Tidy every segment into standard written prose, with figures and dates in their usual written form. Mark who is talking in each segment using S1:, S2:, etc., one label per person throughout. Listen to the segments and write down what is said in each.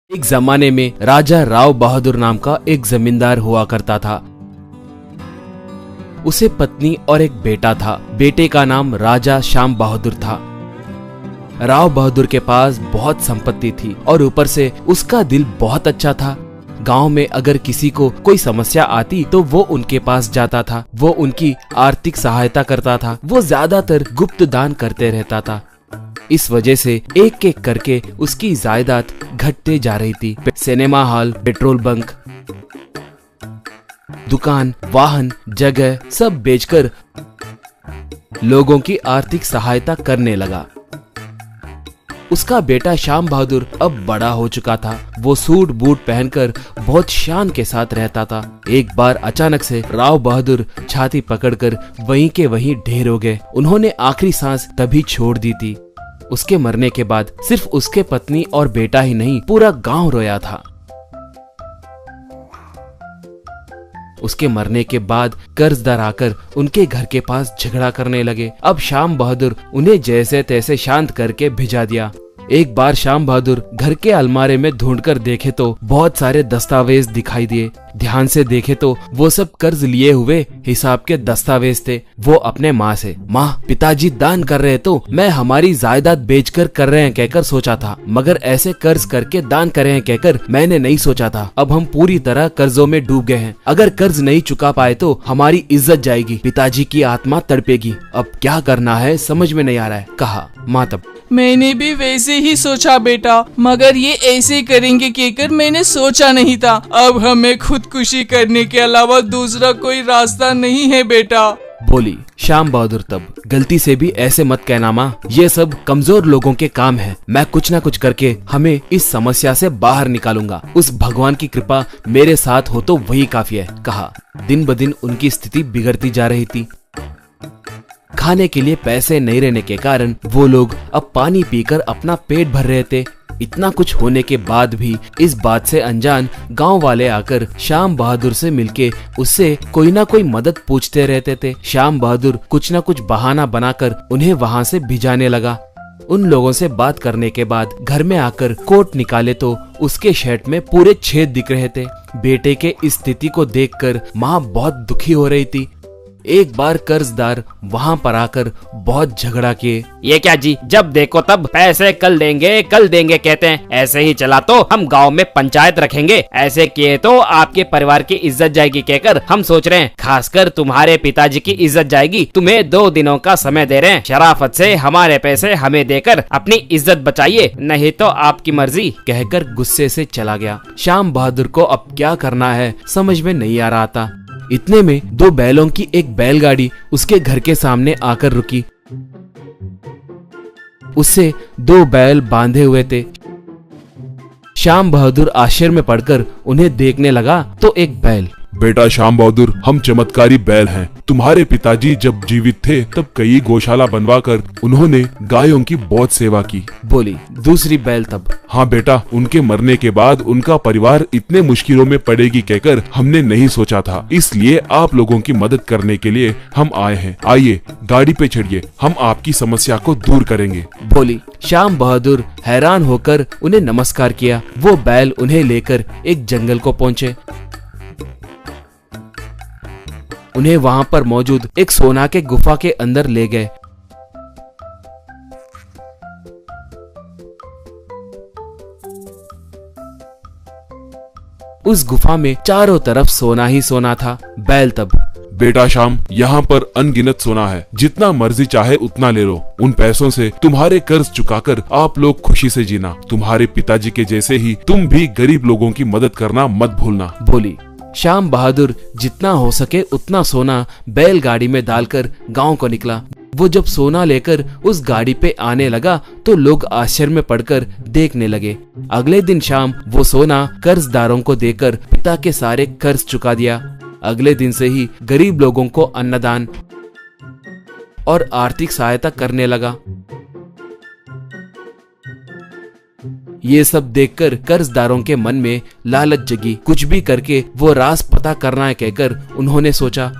S1: एक जमाने में राजा राव बहादुर नाम का एक जमींदार हुआ करता था। उसे पत्नी और एक बेटा था। बेटे का नाम राजा श्याम बहादुर था। राव बहादुर के पास बहुत संपत्ति थी और ऊपर से उसका दिल बहुत अच्छा था। गांव में अगर किसी को कोई समस्या आती तो वो उनके पास जाता था। वो उनकी आर्थिक सहायता करता था। वो ज्यादातर गुप्त दान करते रहता था। इस वजह से एक एक करके उसकी जायदाद घटते जा रही थी। सिनेमा हॉल, पेट्रोल बंक, दुकान, वाहन, जगह सब बेचकर लोगों की आर्थिक सहायता करने लगा। उसका बेटा श्याम बहादुर अब बड़ा हो चुका था। वो सूट बूट पहनकर बहुत शान के साथ रहता था। एक बार अचानक से राव बहादुर छाती पकड़कर वहीं के वहीं ढेर हो गए। उन्होंने आखिरी सांस तभी छोड़ दी थी। उसके मरने के बाद सिर्फ उसके पत्नी और बेटा ही नहीं, पूरा गांव रोया था। उसके मरने के बाद कर्जदार आकर उनके घर के पास झगड़ा करने लगे। अब श्याम बहादुर उन्हें जैसे तैसे शांत करके भिजा दिया। एक बार श्याम बहादुर घर के अलमारे में ढूंढकर देखे तो बहुत सारे दस्तावेज दिखाई दिए। ध्यान से देखे तो वो सब कर्ज लिए हुए हिसाब के दस्तावेज थे। वो अपने माँ से, माँ पिताजी दान कर रहे तो मैं हमारी जायदाद बेचकर कर रहे हैं कहकर सोचा था, मगर ऐसे कर्ज करके दान कर रहे हैं कहकर मैंने नहीं सोचा था। अब हम पूरी तरह कर्जों में डूब गए हैं। अगर कर्ज नहीं चुका पाए तो हमारी इज्जत जाएगी, पिताजी की आत्मा तड़पेगी। अब क्या करना है समझ में नहीं आ रहा है, कहा माँ। तब
S2: मैंने भी वैसे ही सोचा बेटा, मगर ये ऐसे करेंगे कहकर मैंने सोचा नहीं था। अब हमें खुदकुशी करने के अलावा दूसरा कोई रास्ता नहीं है बेटा,
S1: बोली श्याम बहादुर। तब गलती से भी ऐसे मत कहना माँ, ये सब कमजोर लोगों के काम है। मैं कुछ न कुछ करके हमें इस समस्या से बाहर निकालूंगा। उस भगवान की कृपा मेरे साथ हो तो वही काफी है, कहा। दिन ब दिन उनकी स्थिति बिगड़ती जा रही थी। खाने के लिए पैसे नहीं रहने के कारण वो लोग अब पानी पीकर अपना पेट भर रहे थे। इतना कुछ होने के बाद भी इस बात से अनजान गांव वाले आकर श्याम बहादुर से मिलके उससे कोई ना कोई मदद पूछते रहते थे। श्याम बहादुर कुछ ना कुछ बहाना बनाकर उन्हें वहां से भिजाने लगा। उन लोगों से बात करने के बाद घर में आकर कोट निकाले तो उसके शर्ट में पूरे छेद दिख रहे थे। बेटे के इस स्थिति को देखकर माँ बहुत दुखी हो रही थी। एक बार कर्जदार वहां पर आकर बहुत झगड़ा किए।
S3: ये क्या जी, जब देखो तब पैसे कल देंगे कहते हैं। ऐसे ही चला तो हम गांव में पंचायत रखेंगे। ऐसे किए तो आपके परिवार की इज्जत जाएगी कहकर हम सोच रहे हैं। खासकर तुम्हारे पिताजी की इज्जत जाएगी। तुम्हें 2 दिनों का समय दे रहे हैं। शराफत से हमारे पैसे हमें देकर अपनी इज्जत बचाइए, नहीं तो आपकी मर्जी,
S1: कहकर गुस्से से चला गया। श्याम बहादुर को अब क्या करना है समझ में नहीं आ रहा था। इतने में 2 बैलों की एक बैलगाड़ी उसके घर के सामने आकर रुकी। उससे 2 बैल बांधे हुए थे। श्याम बहादुर आश्चर्य में पड़कर उन्हें देखने लगा तो एक बैल,
S4: बेटा श्याम बहादुर, हम चमत्कारी बैल हैं। तुम्हारे पिताजी जब जीवित थे तब कई गौशाला बनवाकर उन्होंने गायों की बहुत सेवा की,
S1: बोली दूसरी बैल। तब
S4: हाँ बेटा, उनके मरने के बाद उनका परिवार इतने मुश्किलों में पड़ेगी कहकर हमने नहीं सोचा था। इसलिए आप लोगों की मदद करने के लिए हम आए हैं। आइए गाड़ी पे चढ़िए, हम आपकी समस्या को दूर करेंगे,
S1: बोली। श्याम बहादुर हैरान होकर उन्हें नमस्कार किया। वो बैल उन्हें लेकर एक जंगल को पहुँचे। उन्हें वहां पर मौजूद एक सोना के गुफा के अंदर ले गए। उस गुफा में चारों तरफ सोना ही सोना था। बैल तब,
S4: बेटा श्याम, यहाँ पर अनगिनत सोना है, जितना मर्जी चाहे उतना ले लो। उन पैसों से तुम्हारे कर्ज चुकाकर आप लोग खुशी से जीना। तुम्हारे पिताजी के जैसे ही तुम भी गरीब लोगों की मदद करना मत भूलना,
S1: बोली। श्याम बहादुर जितना हो सके उतना सोना बैलगाड़ी में डालकर गांव को निकला। वो जब सोना लेकर उस गाड़ी पे आने लगा तो लोग आश्चर्य में पड़कर देखने लगे। अगले दिन शाम वो सोना कर्जदारों को देकर पिता के सारे कर्ज चुका दिया। अगले दिन से ही गरीब लोगों को अन्नदान और आर्थिक सहायता करने लगा। ये सब देखकर कर्जदारों के मन में लालच जगी। कुछ भी करके वो राज पता करना है कहकर उन्होंने सोचा,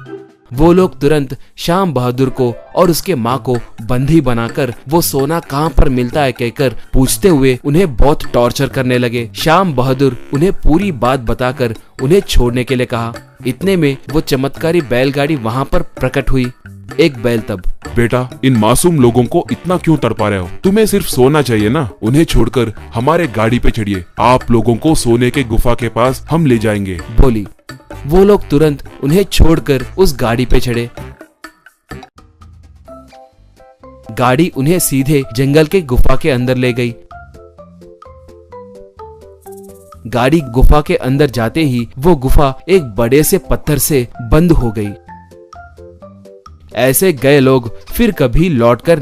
S1: वो लोग तुरंत श्याम बहादुर को और उसके माँ को बंदी बनाकर वो सोना कहाँ पर मिलता है कहकर पूछते हुए उन्हें बहुत टॉर्चर करने लगे। श्याम बहादुर उन्हें पूरी बात बताकर उन्हें छोड़ने के लिए कहा। इतने में वो चमत्कारी बैलगाड़ी वहाँ पर प्रकट हुई। एक बैल तब,
S4: बेटा, इन मासूम लोगों को इतना क्यों तड़पा रहे हो? तुम्हें सिर्फ सोना चाहिए ना? उन्हें छोड़कर हमारे गाड़ी पे चढ़िए, आप लोगों को सोने के गुफा के पास हम ले जाएंगे,
S1: बोली। वो लोग तुरंत उन्हें छोड़कर उस गाड़ी पे चढ़े। गाड़ी उन्हें सीधे जंगल के गुफा के अंदर ले गई। गाड़ी गुफा के अंदर जाते ही वो गुफा एक बड़े से पत्थर से बंद हो गई। ऐसे गए लोग फिर कभी लौटकर